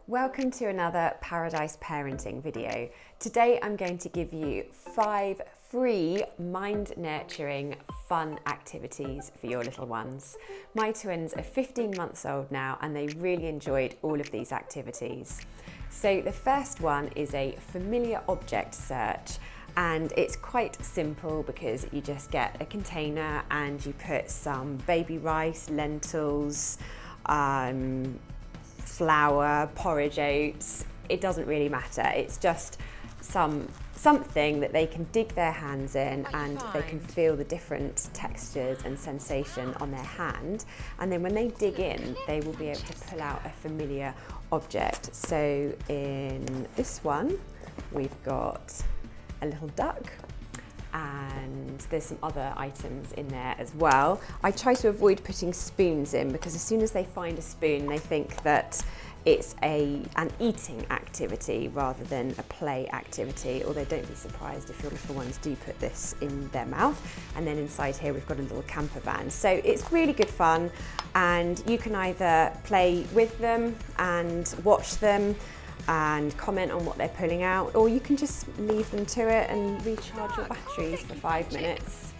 Welcome to another Paradise Parenting video. Today I'm going to give you 5 free mind-nurturing fun activities for your little ones. My twins are 15 months old now and they really enjoyed all of these activities. So the first one is a familiar object search, and it's quite simple because you just get a container and you put some baby rice, lentils, flour, porridge oats. It doesn't really matter. It's just something that they can dig their hands in and they can feel the different textures and sensation on their hand. And then when they dig in, they will be able to pull out a familiar object. So in this one, we've got a little duck, and there's some other items in there as well. I try to avoid putting spoons in because as soon as they find a spoon, they think that it's an eating activity rather than a play activity, although don't be surprised if your little ones do put this in their mouth. And then inside here we've got a little camper van. So it's really good fun, and you can either play with them and watch them and comment on what they're pulling out, or you can just leave them to it and recharge your batteries for 5 minutes.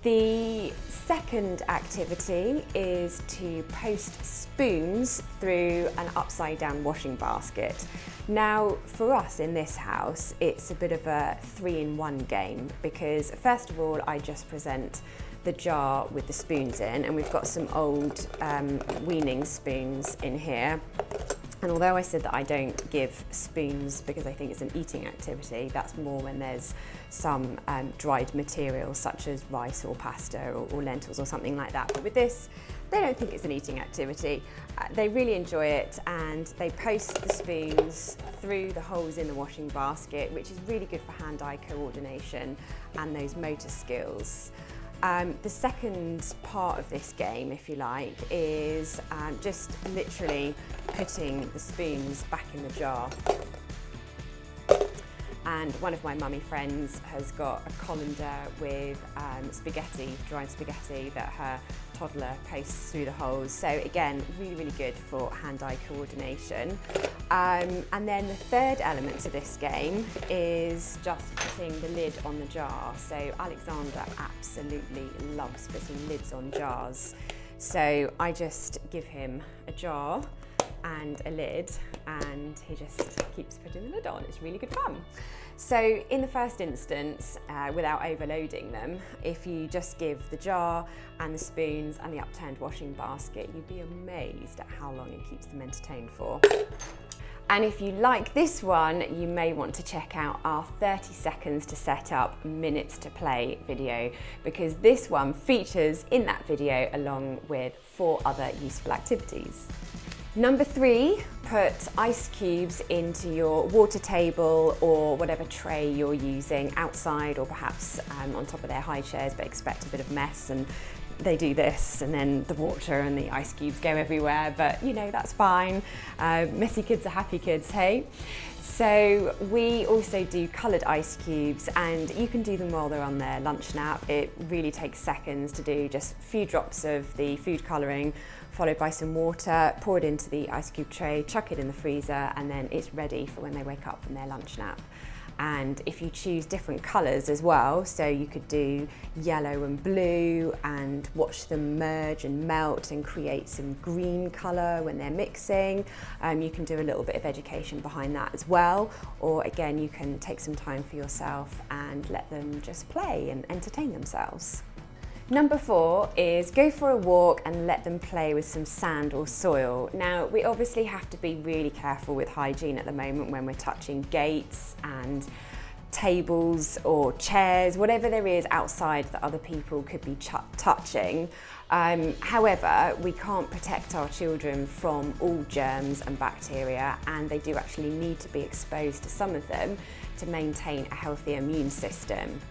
The second activity is to post spoons through an upside down washing basket. Now for us in this house, it's a bit of a 3-in-1 game because first of all, I just present the jar with the spoons in, and we've got some old weaning spoons in here. And although I said that I don't give spoons because I think it's an eating activity, that's more when there's some dried material such as rice or pasta or lentils or something like that. But with this, they don't think it's an eating activity. They really enjoy it, and they post the spoons through the holes in the washing basket, which is really good for hand-eye coordination and those motor skills. The second part of this game, if you like, is just literally putting the spoons back in the jar. And one of my mummy friends has got a colander with spaghetti, dried spaghetti that her toddler pastes through the holes. So again, really, really good for hand-eye coordination. And then the third element to this game is just putting the lid on the jar. So Alexander absolutely loves putting lids on jars. So I just give him a jar and a lid, and he just keeps putting the lid on. It's really good fun. So in the first instance, without overloading them, if you just give the jar and the spoons and the upturned washing basket, you'd be amazed at how long it keeps them entertained for. And if you like this one, you may want to check out our 30 seconds to set up, minutes to play video, because this one features in that video along with 4 other useful activities. Number 3, put ice cubes into your water table or whatever tray you're using outside, or perhaps on top of their high chairs, but expect a bit of mess, and they do this and then the water and the ice cubes go everywhere, but you know, that's fine. Messy kids are happy kids, hey? So we also do coloured ice cubes, and you can do them while they're on their lunch nap. It really takes seconds to do, just a few drops of the food colouring followed by some water, pour it into the ice cube tray, chuck it in the freezer, and then it's ready for when they wake up from their lunch nap. And if you choose different colours as well, so you could do yellow and blue and watch them merge and melt and create some green colour when they're mixing. You can do a little bit of education behind that as well. Or again, you can take some time for yourself and let them just play and entertain themselves. Number 4 is go for a walk and let them play with some sand or soil. Now, we obviously have to be really careful with hygiene at the moment when we're touching gates and tables or chairs, whatever there is outside that other people could be touching. However, we can't protect our children from all germs and bacteria, and they do actually need to be exposed to some of them to maintain a healthy immune system.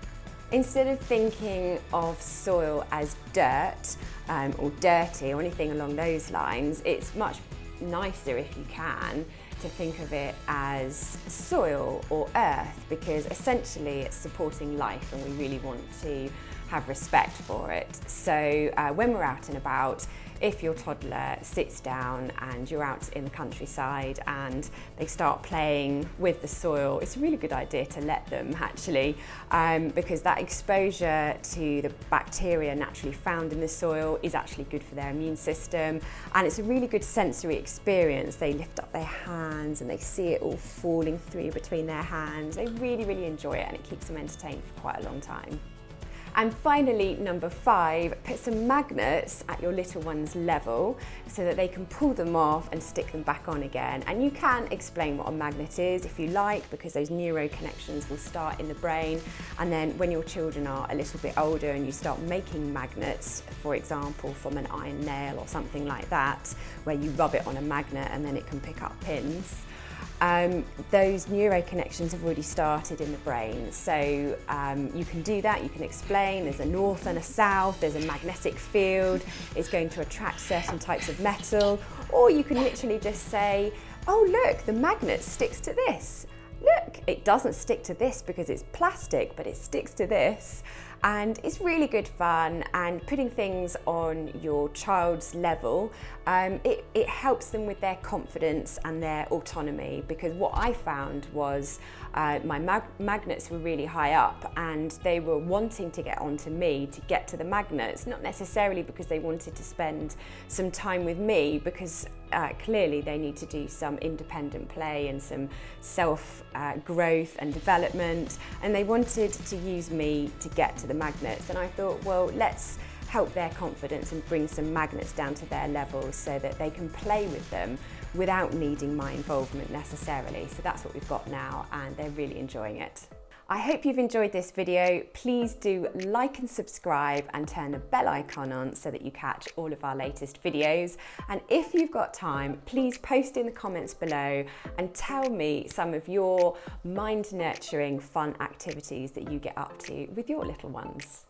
Instead of thinking of soil as dirt or dirty or anything along those lines, it's much nicer, if you can, to think of it as soil or earth, because essentially it's supporting life, and we really want to have respect for it. So when we're out and about, if your toddler sits down and you're out in the countryside and they start playing with the soil, it's a really good idea to let them actually, because that exposure to the bacteria naturally found in the soil is actually good for their immune system, and it's a really good sensory experience. They lift up their hands and they see it all falling through between their hands. They really, really enjoy it, and it keeps them entertained for quite a long time. And finally, number 5, put some magnets at your little one's level so that they can pull them off and stick them back on again. And you can explain what a magnet is if you like, because those neuro connections will start in the brain. And then when your children are a little bit older and you start making magnets, for example, from an iron nail or something like that, where you rub it on a magnet and then it can pick up pins, those neuro connections have already started in the brain. So you can do that, you can explain there's a north and a south, there's a magnetic field, it's going to attract certain types of metal, or you can literally just say, oh look, the magnet sticks to this. Look, it doesn't stick to this because it's plastic, but it sticks to this. And it's really good fun, and putting things on your child's level, it helps them with their confidence and their autonomy, because what I found was my magnets were really high up and they were wanting to get onto me to get to the magnets, not necessarily because they wanted to spend some time with me, because clearly they need to do some independent play and some self growth and development, and they wanted to use me to get to the magnets. And I thought, well, let's help their confidence and bring some magnets down to their level so that they can play with them without needing my involvement necessarily. So that's what we've got now, and they're really enjoying it. I hope you've enjoyed this video. Please do like and subscribe and turn the bell icon on so that you catch all of our latest videos. And if you've got time, please post in the comments below and tell me some of your mind-nurturing fun activities that you get up to with your little ones.